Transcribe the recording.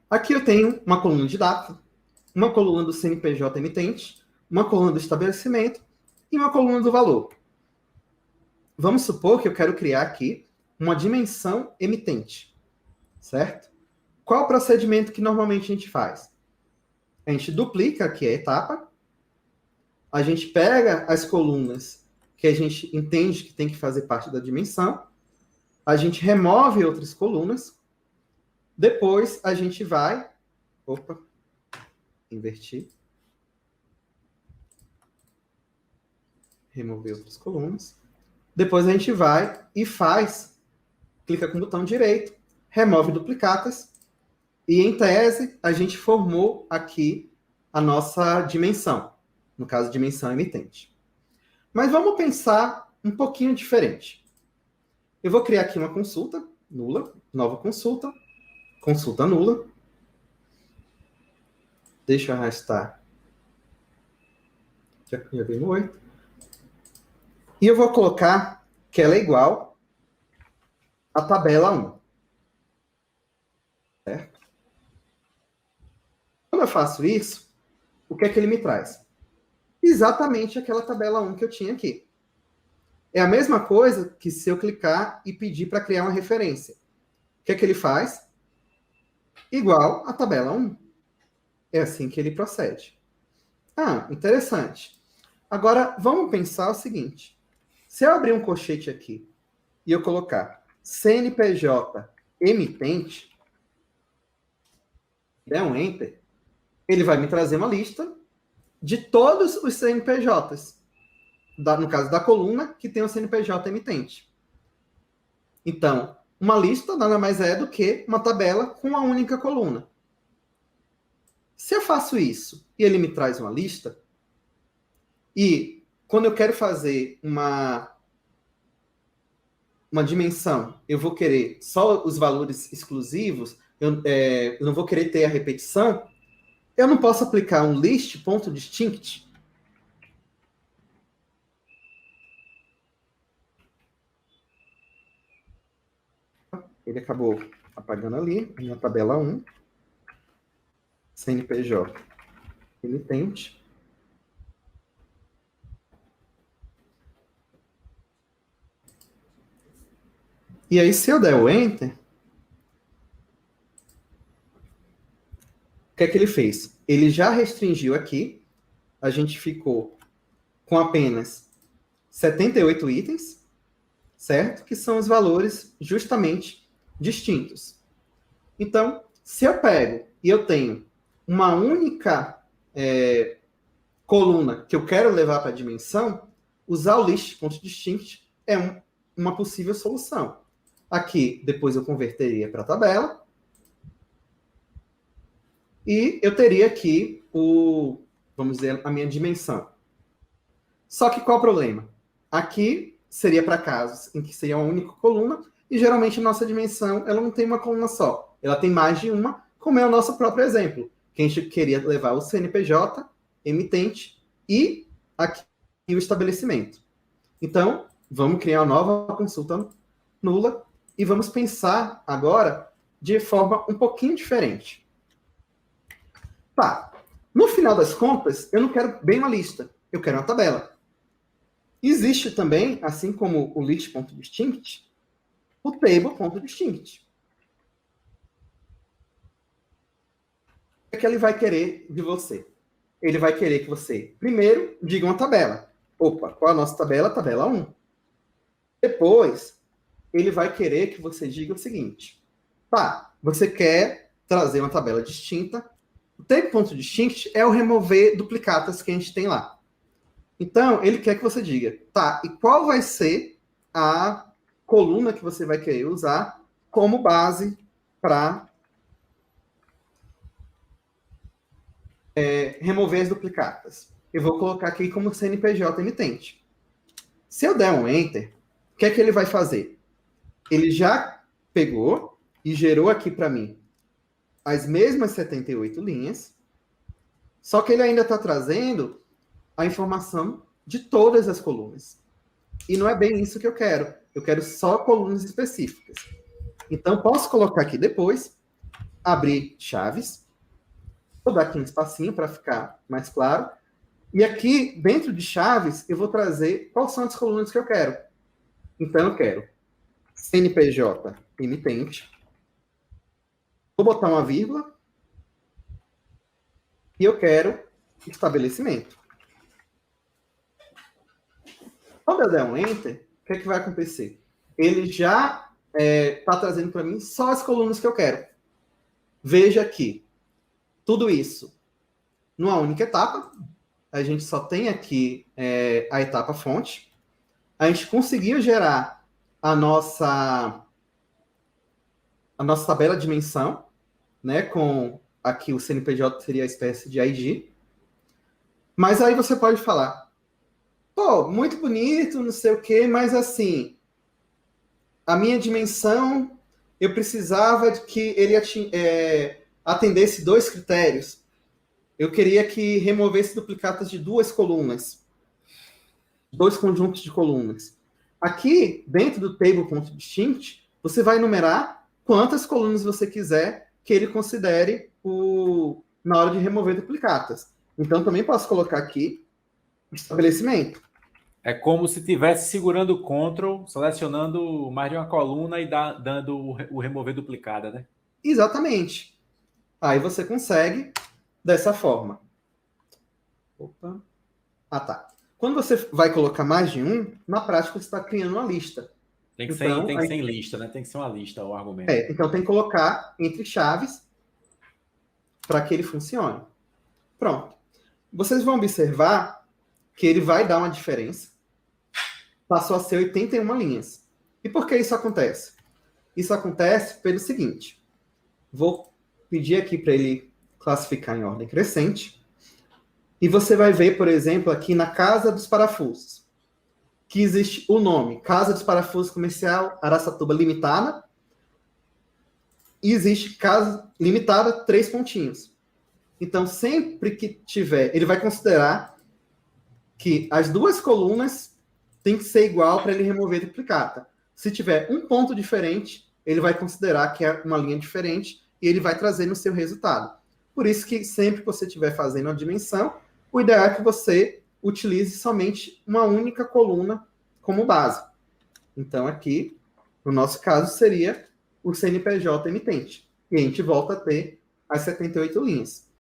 Aqui eu tenho uma coluna de data, uma coluna do CNPJ emitente, uma coluna do estabelecimento e uma coluna do valor. Vamos supor que eu quero criar aqui uma dimensão emitente, certo? Qual o procedimento que normalmente a gente faz? A gente duplica aqui a etapa, a gente pega as colunas que a gente entende que tem que fazer parte da dimensão, a gente remove outras colunas, depois a gente vai... Opa, inverti. Remover outras colunas. Depois a gente vai e faz, clica com o botão direito, remove duplicatas, e em tese a gente formou aqui a nossa dimensão, no caso, dimensão emitente. Mas vamos pensar um pouquinho diferente. Eu vou criar aqui uma consulta nula, nova consulta, consulta nula. Deixa eu arrastar. Já veio no 8. E eu vou colocar que ela é igual à tabela 1. Certo? Quando eu faço isso, o que é que ele me traz? Exatamente aquela tabela 1 que eu tinha aqui. É a mesma coisa que se eu clicar e pedir para criar uma referência. O que é que ele faz? Igual à tabela 1. É assim que ele procede. Ah, interessante. Agora, vamos pensar o seguinte. Se eu abrir um colchete aqui e eu colocar CNPJ emitente, der um Enter, ele vai me trazer uma lista de todos os CNPJs. No caso da coluna, que tem o CNPJ emitente. Então, uma lista nada mais é do que uma tabela com uma única coluna. Se eu faço isso e ele me traz uma lista, e quando eu quero fazer uma dimensão, eu vou querer só os valores exclusivos, eu não vou querer ter a repetição, eu não posso aplicar um list.distinct. Ele acabou apagando ali, na tabela 1. CNPJ emitente. E aí, se eu der o Enter, o que é que ele fez? Ele já restringiu aqui, a gente ficou com apenas 78 itens, certo? Que são os valores justamente distintos. Então, se eu pego e eu tenho uma única coluna que eu quero levar para a dimensão, usar o list.distinct é uma possível solução. Aqui, depois eu converteria para a tabela, e eu teria aqui vamos dizer, a minha dimensão. Só que qual o problema? Aqui seria para casos em que seria uma única coluna, e geralmente a nossa dimensão ela não tem uma coluna só. Ela tem mais de uma, como é o nosso próprio exemplo, que a gente queria levar o CNPJ, emitente, e aqui o estabelecimento. Então, vamos criar uma nova consulta nula, e vamos pensar agora de forma um pouquinho diferente. Tá, no final das contas, eu não quero bem uma lista, eu quero uma tabela. Existe também, assim como o list.distinct, o table.distinct. O que ele vai querer de você? Ele vai querer que você, primeiro, diga uma tabela. Opa, qual é a nossa tabela? Tabela 1. Depois, ele vai querer que você diga o seguinte. Tá, você quer trazer uma tabela distinta. O table.distinct é o remover duplicatas que a gente tem lá. Então, ele quer que você diga, tá, e qual vai ser a coluna que você vai querer usar como base para remover as duplicatas? Eu vou colocar aqui como CNPJ emitente. Se eu der um Enter, o que é que ele vai fazer? Ele já pegou e gerou aqui para mim as mesmas 78 linhas, só que ele ainda está trazendo a informação de todas as colunas. E não é bem isso que eu quero. Eu quero só colunas específicas. Então, posso colocar aqui depois abrir chaves. Vou dar aqui um espacinho para ficar mais claro. E aqui, dentro de chaves, eu vou trazer quais são as colunas que eu quero. Então, eu quero CNPJ emitente. Vou botar uma vírgula. E eu quero estabelecimento. Quando eu der um Enter, o que é que vai acontecer? Ele já está trazendo para mim só as colunas que eu quero. Veja aqui, tudo isso numa única etapa. A gente só tem aqui a etapa fonte. A gente conseguiu gerar a nossa tabela de dimensão, né? Com aqui o CNPJ seria a espécie de ID. Mas aí você pode falar, pô, muito bonito, não sei o quê, mas assim, a minha dimensão, eu precisava de que ele atendesse 2 critérios. Eu queria que removesse duplicatas de 2 colunas, 2 conjuntos de colunas. Aqui, dentro do table.distinct, você vai enumerar quantas colunas você quiser que ele considere na hora de remover duplicatas. Então, também posso colocar aqui estabelecimento. É como se estivesse segurando o Ctrl, selecionando mais de uma coluna e dando o remover duplicada, né? Exatamente. Aí você consegue dessa forma. Opa. Ah, tá. Quando você vai colocar mais de um, na prática você está criando uma lista. Tem que ser em lista, né? Tem que ser uma lista o argumento. Então tem que colocar entre chaves para que ele funcione. Pronto. Vocês vão observar que ele vai dar uma diferença. Passou a ser 81 linhas. E por que isso acontece? Isso acontece pelo seguinte. Vou pedir aqui para ele classificar em ordem crescente. E você vai ver, por exemplo, aqui na Casa dos Parafusos, que existe o nome Casa dos Parafusos Comercial Araçatuba Limitada. E existe Casa Limitada, 3 pontinhos. Então, sempre que tiver, ele vai considerar que as 2 colunas têm que ser igual para ele remover duplicata. Se tiver um ponto diferente, ele vai considerar que é uma linha diferente e ele vai trazer no seu resultado. Por isso que sempre que você estiver fazendo uma dimensão, o ideal é que você utilize somente uma única coluna como base. Então, aqui, no nosso caso, seria o CNPJ emitente. E a gente volta a ter as 78 linhas.